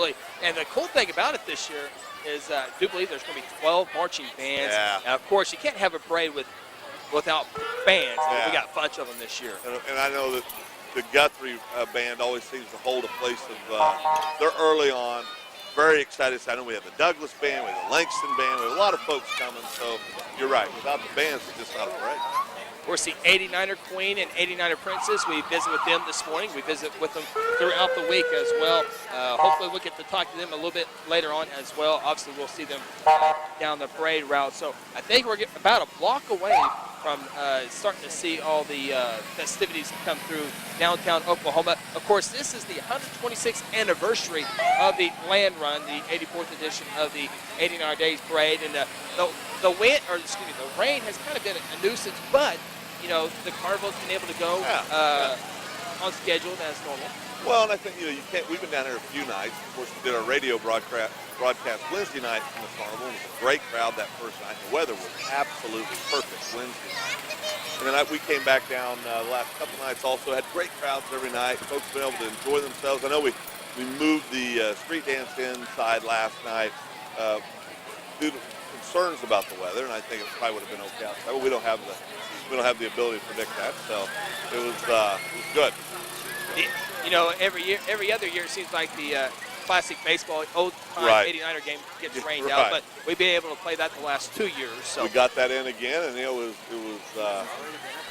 absolutely. And the cool thing about it this year is I do believe there's going to be 12 marching bands. Yeah. Now, of course, you can't have a parade without bands. Yeah. We got a bunch of them this year. And I know that the Guthrie band always seems to hold a place of, they're early on, very excited. I know we have the Douglas band, we have the Langston band, we have a lot of folks coming, so you're right. Without the bands, it's just not a parade. Of course, the 89er Queen and 89er Princess, we visit with them this morning. We visit with them throughout the week as well. Hopefully we'll get to talk to them a little bit later on as well. Obviously, we'll see them down the parade route. So I think we're about a block away from starting to see all the festivities come through downtown Oklahoma. Of course, this is the 126th anniversary of the Land Run, the 84th edition of the 89 Days Parade. And the rain has kind of been a nuisance, but you know, the carnival's been able to go on schedule as normal. Well, and I think, you can't, we've been down here a few nights. Of course, we did our radio broadcast Wednesday night from the carnival. It was a great crowd that first night. The weather was absolutely perfect Wednesday night. And then we came back down the last couple nights also, had great crowds every night. Folks have been able to enjoy themselves. I know we moved the street dance inside last night due to concerns about the weather, and I think it probably would have been okay outside. But we don't have the ability to predict that, so it was good. You know, every other year it seems like the classic baseball old-time 89er game gets rained out, but we've been able to play that the last 2 years. So we got that in again, and it was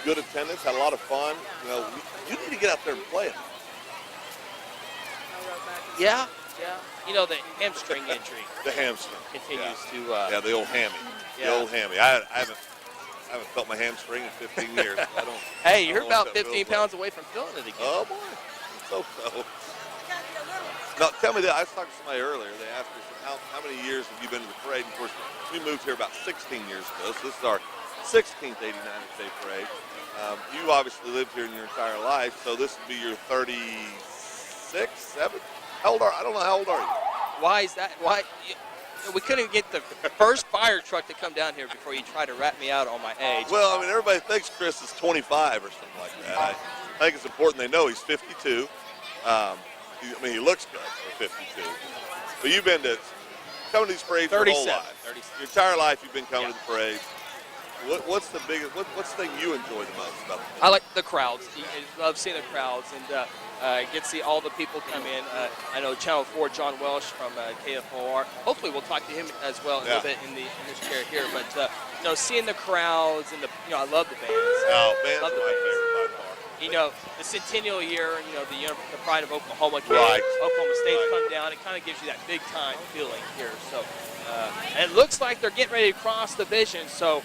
good attendance. Had a lot of fun. You know, you need to get out there and play it. Yeah. You know, the hamstring injury. The hamstring continues to. The old hammy. Yeah. The old hammy. I haven't felt my hamstring in 15 years. So I don't. Hey, you're about 15 pounds away from feeling it again. Oh boy, so. Now, tell me that. I was talking to somebody earlier. They asked me, how many years have you been to the parade? And of course, we moved here about 16 years ago, so this is our 16th 89ers Day Parade. You obviously lived here in your entire life, so this would be your 36th, 7th? How old are? I don't know. How old are you? Why is that? Why? We couldn't get the first fire truck to come down here before you try to rat me out on my age. Well, I mean, everybody thinks Chris is 25 or something like that. I think it's important they know he's 52. I mean, he looks good for 52. But you've been coming to these parades your whole life. Your entire life you've been coming to the parades. What's the biggest? What's the thing you enjoy the most about the parade? I like the crowds. I love seeing the crowds and get to see all the people come in. I know Channel 4 John Welsh from KFOR. Hopefully we'll talk to him as well a little bit in this chair here. But you know, seeing the crowds and I love the bands. Oh, bands are my favorite by far. You know, the centennial year, the pride of Oklahoma. Right. Oklahoma State's come down. It kind of gives you that big time feeling here. So, and it looks like they're getting ready to cross the vision. So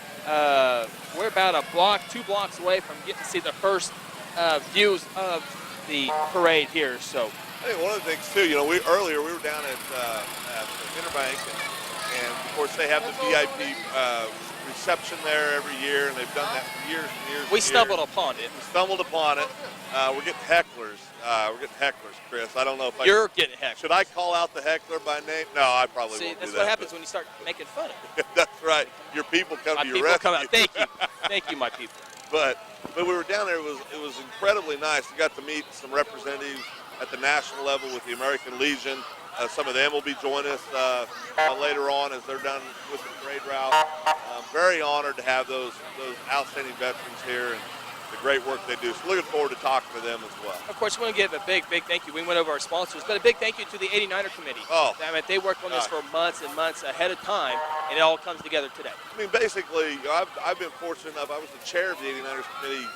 we're about a block, 2 blocks away from getting to see the first views of the parade here. So I think one of the things too, we were down at Interbank, and of course they have the VIP reception there every year, and they've done that for years and years. We stumbled upon it. We're getting hecklers. Chris. I don't know if you're getting heckled. Should I call out the heckler by name? No, I probably won't do that. That's what happens when you start making fun of it. That's right. Your people come to your rescue. Come out. Thank you, my people. But we were down there. It was incredibly nice. We got to meet some representatives at the national level with the American Legion. Some of them will be joining us later on as they're done with the parade route. Very honored to have those outstanding veterans here and the great work they do. So looking forward to talking to them as well. Of course, we want to give a big thank you. We went over our sponsors, but a big thank you to the 89er committee. Oh. I mean, they worked on this for months and months ahead of time, and it all comes together today. I mean, basically, I've been fortunate enough. I was the chair of the 89ers committee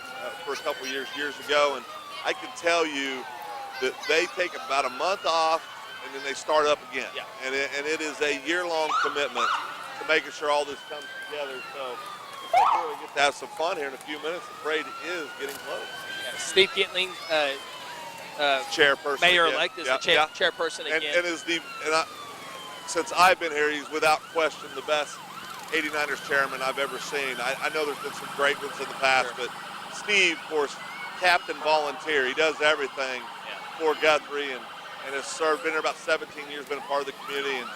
for a couple of years ago, and I can tell you that they take about a month off, and then they start up again. Yeah. And it is a year-long commitment to making sure all this comes together. So we're going to get to have some fun here in a few minutes. The parade is getting close. Yeah, Steve Gitling, chairperson, mayor-elect, is the chairperson again. Since I've been here, he's without question the best 89ers chairman I've ever seen. I know there's been some great ones in the past, but Steve, of course, captain volunteer. He does everything for Guthrie and has served, been here about 17 years, been a part of the community, and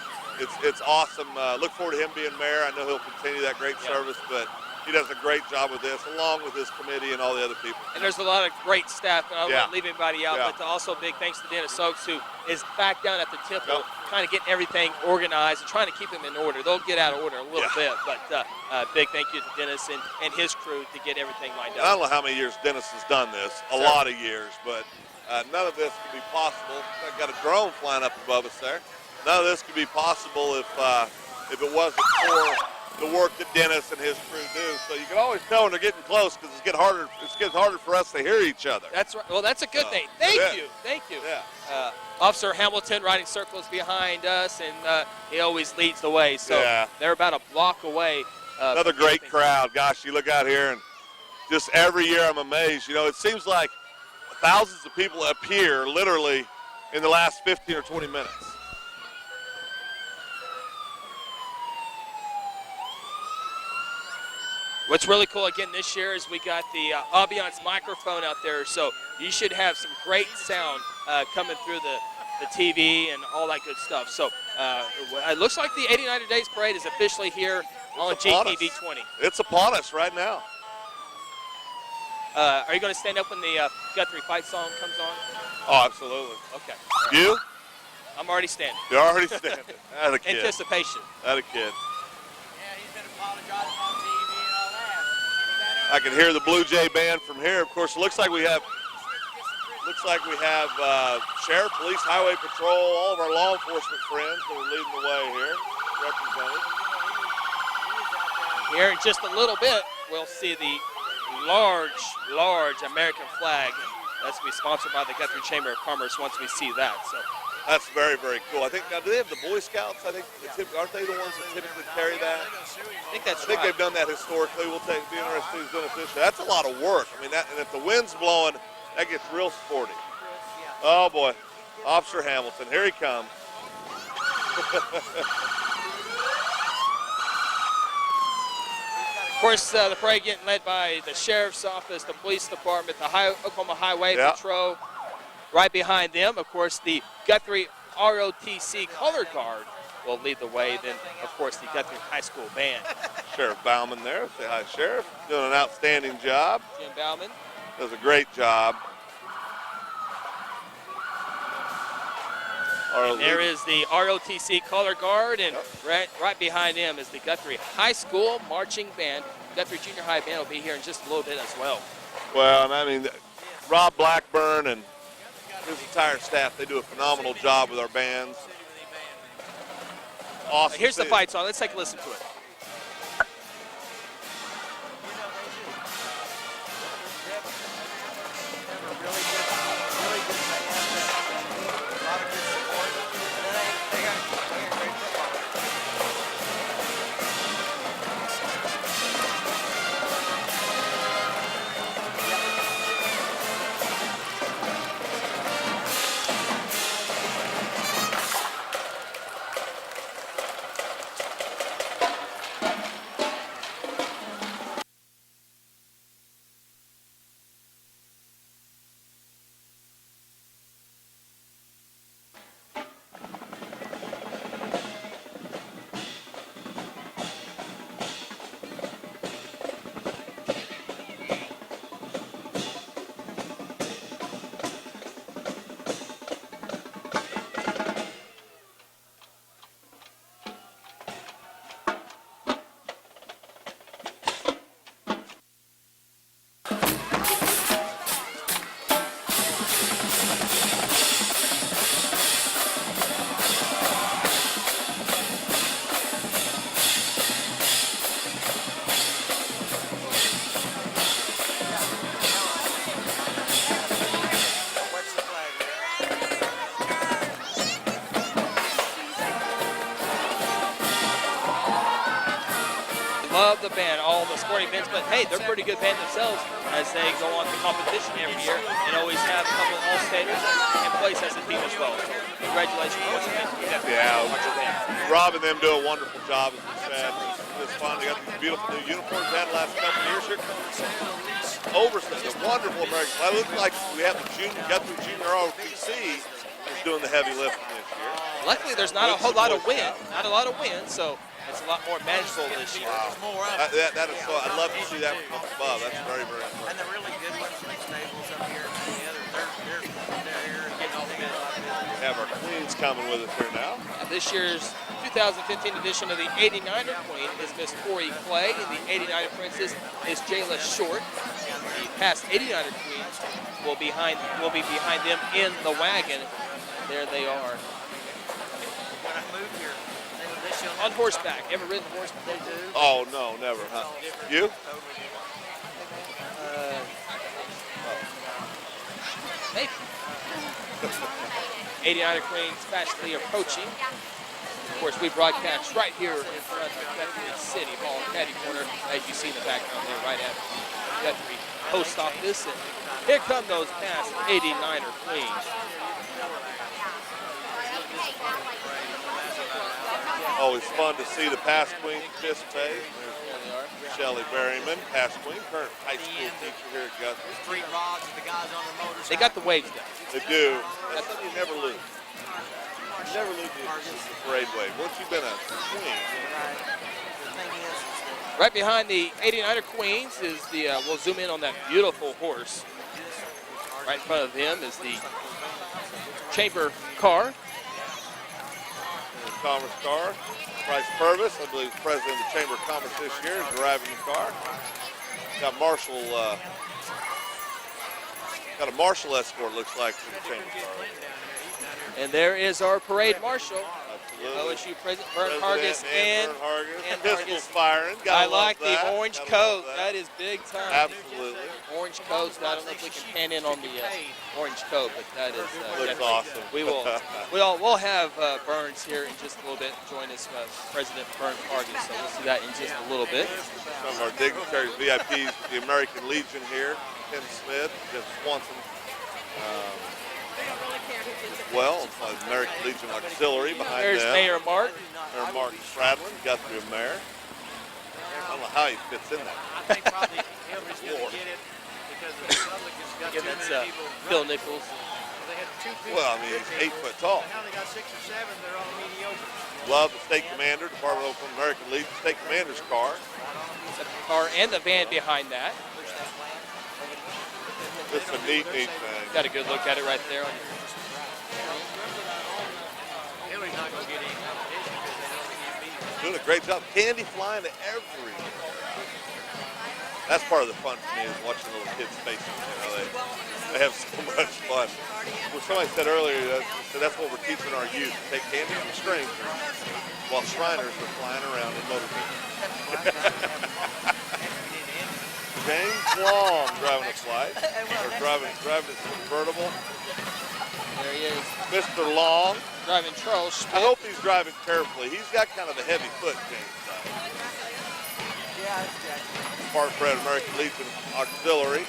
it's awesome. Look forward to him being mayor. I know he'll continue that great service, but He does a great job with this, along with his committee and all the other people. And there's a lot of great staff. I don't Yeah. want to leave anybody out, Yeah. but also big thanks to Dennis Oaks, who is back down at the temple, trying to get everything organized and trying to keep them in order. They'll get out of order a little bit, but big thank you to Dennis and his crew to get everything lined I don't up. know how many years Dennis has done this, a lot of years, but none of this could be possible. I've got a drone flying up above us there. None of this could be possible if it wasn't for the work that Dennis and his crew do. So you can always tell when they're getting close because it gets harder for us to hear each other. That's right. Well, that's a good thing. Thank you. Yeah. Officer Hamilton riding circles behind us, and he always leads the way. So they're about a block away. Another great crowd. Gosh, you look out here, and just every year I'm amazed. You know, it seems like thousands of people appear literally in the last 15 or 20 minutes. What's really cool again this year is we got the ambiance microphone out there, so you should have some great sound coming through the TV and all that good stuff. So it looks like the 89er Days Parade is officially here on GTV 20. It's upon us right now. Are you going to stand up when the Guthrie fight song comes on? Oh, absolutely. Okay. You? I'm already standing. You're already standing. That a kid. Anticipation. That a kid. Yeah, he's been apologizing on TV and all that. I can hear the Blue Jay band from here. Of course, it looks like we have sheriff, police, highway patrol, all of our law enforcement friends that are leading the way here, represented. Here in just a little bit, we'll see the large American flag. That's to be sponsored by the Guthrie Chamber of Commerce once we see that. So that's very, very cool. I think, now, do they have the Boy Scouts? I think, aren't they the ones that typically carry that? I think that's I think right. they've done that historically. We'll be interested who's doing it this year. That's a lot of work. I mean, and if the wind's blowing, that gets real sporty. Oh, boy. Officer Hamilton, here he comes. Of course, the parade getting led by the Sheriff's Office, the Police Department, the Oklahoma Highway Patrol. Right behind them, of course, the Guthrie ROTC Color Guard will lead the way. Then, of course, the Guthrie High School Band. Sheriff Bauman there. Say hi, Sheriff. Doing an outstanding job. Jim Bauman. Does a great job. And there is the ROTC Color Guard, and right behind them is the Guthrie High School Marching Band. Guthrie Junior High Band will be here in just a little bit as well. Well, and I mean, Rob Blackburn and his entire staff, they do a phenomenal job with our bands. Awesome. Here's the fight song. Let's take a listen to it. Love the band, all the sporting events, but hey, they're a pretty good band themselves as they go on to competition every year and always have a couple of all-staters in place as a team as well. So congratulations once again. Rob and them do a wonderful job, as we said. It's fun. They got these beautiful new uniforms they had the last couple of years here. Overset, the wonderful American flag. It looks like we have the Guthrie Junior ROTC is doing the heavy lifting this year. Luckily, there's not a whole lot of wind. So It's a lot more manageable this year. There's more of That, them. that is so. I'd love to see that from up above. That's very, very And impressive. the really good ones from the stables up here, the other, they're here getting all the good We have our queens coming with us here now. This year's 2015 edition of the 89er Queen is Miss Tori Clay, and the 89er Princess is Jayla Short. The past 89er Queens will be behind them in the wagon. There they are. When I moved here, they showed On horseback. Ever ridden horseback? They do. Oh no, never, huh? You? Maybe. 89er Queens fastly approaching. Of course, we broadcast right here in front of Guthrie City Hall, Caddy Corner, as you see in the background there, right at Guthrie Post Office. And here come those past 89er Queens. Always fun to see the past queen participate. There they are. There's Shelley Berryman, past queen, current high school teacher here at Guthrie. Street rods with the guys on their motorcycles. They got the waves down. They do. That's something you never lose. You never lose the parade wave. Once you've been a queen, Right. The thing is that Right behind the 89er Queens is the, we'll zoom in on that beautiful horse. Right in front of them is the chamber car. the Commerce car. Bryce Purvis, I believe, president of the Chamber of Commerce this year, is driving the car. Got Marshall, got a Marshall escort, looks like, for the Chamber car. And there is our parade marshal, Absolutely. OSU President Vern Hargis, and Vern Hargis. and Pistols Hargis. firing. I Gotta like love that. the orange Gotta coat. love That is big time. Absolutely. Orange coats. I don't know if we can pan in on the orange coat, but that is Looks definitely- awesome. We'll have Burns here in just a little bit. Join us, President Vern Hargis. So we'll see that in just a little bit. Some of our dignitaries, VIPs, the American Legion here, Tim Smith, Jim Swanson, as well, American Legion Auxiliary behind There's them. Mayor Mark. Mayor Mark Stradlin, Guthrie Mayor. I don't know how he fits in there. I think probably he'll just gonna get it because the public has got Again, too that's many people. Phil running. Nichols. They had two people. Well, I mean, he's 8 foot tall. Now they got 6 or 7. They're all mediocre. Love the state commander, Department of American Legion state commander's car. The car and the van behind that. This is a neat thing. Got a good look at it right there. Hillary's not going to get any competition because they don't think he's beat. Doing a great job. Candy flying to every. That's part of the fun for me is watching little kids' faces. You know, they have so much fun. Well, somebody said earlier that that's what we're teaching our youth: take candy from strangers, while Shriners are flying around in motorcycles. James Long driving a flight, or driving his convertible. There he is, Mr. Long. driving Charles I Schmidt. hope he's driving carefully. He's got kind of a heavy foot, James. Yeah, it's Jack. Part of American Legion Auxiliary.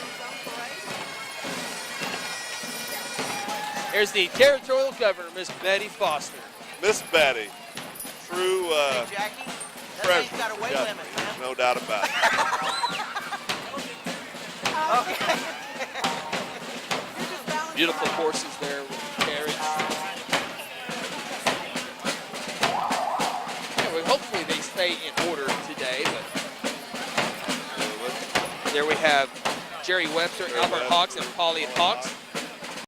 Here's the territorial governor, Miss Betty Foster. Miss Betty, true Jackie, that president. thing's got a weight Yeah, limit, man. no doubt about it. Okay. Beautiful horses there with the carriage. Yeah, well, hopefully they stay in order today, but there we have Jerry Webster, Albert Hawks, and Polly Hawks.